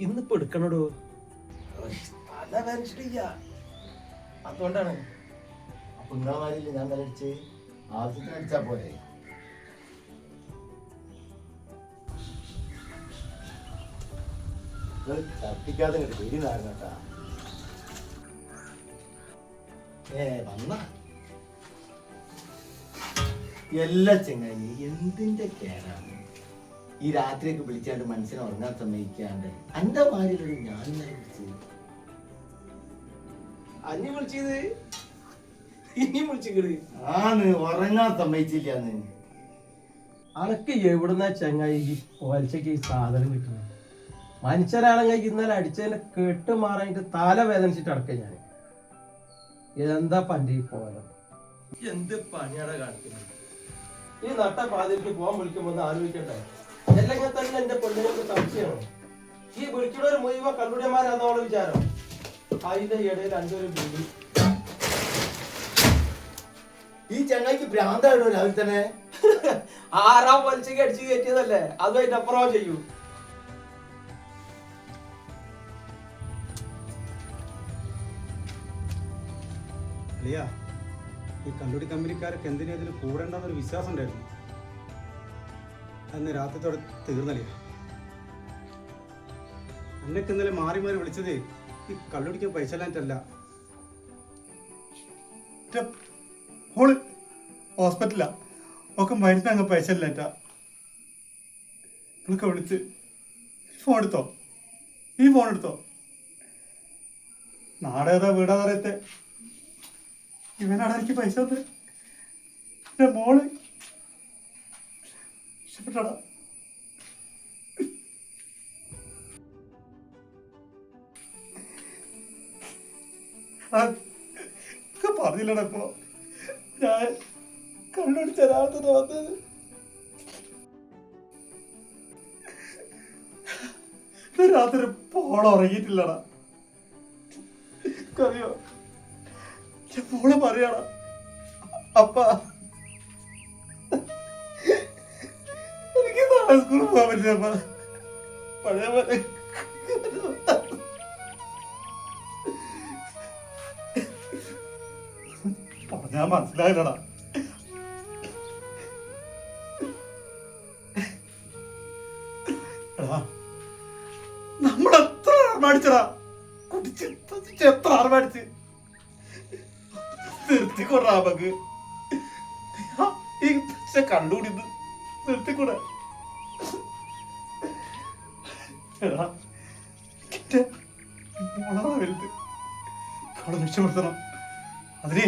ഇന്നിപ്പോ എടുക്കണടോ. തല വരച്ചിട്ടില്ല, അതുകൊണ്ടാണ്. അപ്പൊ നിങ്ങളെ മാരില്ല ഞാൻ തലടിച്ച് ആവശ്യത്തിന് അടിച്ചാ പോരെ. തട്ടിക്കാതെ പേടിനായിരുന്നു കേട്ടാ. വന്ന എല്ലാ ചെങ്ങായി എന്തിന്റെ കേടാണ് ഈ രാത്രിയൊക്കെ വിളിച്ചാണ്ട് മനസ്സിനെ ഉറങ്ങാൻ സമ്മതിക്കാണ്ട്. എന്റെ മാരിലൊരു ഞാൻ വിളിച്ചത് അഞ്ഞു വിളിച്ചത് ഇനി വിളിച്ചിക്കണ്. ആന്ന് ഉറങ്ങാൻ സമ്മതിച്ചില്ലാന്ന്. അനക്ക് എവിടുന്ന ചങ്ങായി ഈ പോലച്ചക്ക് ഈ സാധനം കിട്ടുന്നത്? മനുഷ്യരാണെങ്കിൽ ഇന്നലെ അടിച്ചതിന്റെ കെട്ട് മാറായിട്ട് തല വേദനിച്ചിട്ട് അടക്കം ഞാൻ. എന്താ പണ്ടി പോലെ എന്ത് പണിയാടാ കാണിക്കുന്നത്? ഈ നട്ട പാതിരിക്ക് പോകാൻ വിളിക്കുമ്പോ ഒന്ന് ആലോചിക്കണ്ടേ? അല്ലെങ്കിൽ തന്നെ എന്റെ പെണ്ണുങ്ങൾക്ക് സംശയമാണ്. ഈ വിളിക്കുന്നവർ മുഴുവൻ കള്ളുടിയന്മാരാന്നോളെ വിചാരം. അതിന്റെ ഇടയിൽ അഞ്ചൊരു ബില്ല്. ഈ ചങ്ങായിക്ക് ഭ്രാന്തായിടോ രാവിലെ തന്നെ. ആറാം വലിച്ചക്ക് അടിച്ചു കയറ്റിയതല്ലേ, അതും അതിന്റെ അപ്പുറം ചെയ്യൂ. അളിയാ, ഈ കണ്ടുപിടി കമ്പനിക്കാരൊക്കെ എന്തിനും ഇതിൽ കൂടേണ്ടെന്നൊരു വിശ്വാസം ഉണ്ടായിരുന്നു. അന്ന് രാത്രിത്തോടെ തീർന്നളിയ. അന്നൊക്കെ ഇന്നലെ മാറി മാറി വിളിച്ചത് ഈ കള്ളുടിക്കാൻ പൈസ ഇല്ലാഞ്ഞിട്ടല്ല. ഓള് ഹോസ്പിറ്റലാ, ഒക്കെ മരുന്ന് അങ്ങ് പൈസ ഇല്ലാഞ്ഞിട്ടാ. നിങ്ങളൊക്കെ വിളിച്ച് ഫോൺ എടുത്തോ, ഈ ഫോൺ എടുത്തോ. നാടേതാ വീടാ അറിയത്തെ ഇവനാണ് എനിക്ക് പൈസ തന്നത്. എന്റെ മോള് ഇഷ്ടപ്പെട്ടാടാ. പറഞ്ഞില്ലടാ ഇപ്പൊ ഞാൻ കണ്ണടിച്ച ഒരാളത്തിന് വന്നത്. രാത്രി പോളം ഉറങ്ങിയിട്ടില്ലടാ. അറിയോ മോള് പറയാടാ, അപ്പ എനിക്ക് നാളെ സ്കൂളിൽ പോകാൻ പറ്റില്ല. പഴയ പോലെ പറഞ്ഞാ മനസ്സിലായില്ലടാ. നമ്മളെത്ര ആർമാടിച്ചടാ, കുടിച്ച് എത്ര ആർമാടിച്ച് നിർത്തിക്കൂടാ. നമുക്ക് ഈ കണ്ടുകൂടി നിർത്തിക്കൂടാ. മോളാ വലുത്, അവളെ രക്ഷപ്പെടുത്തണം. അതിന്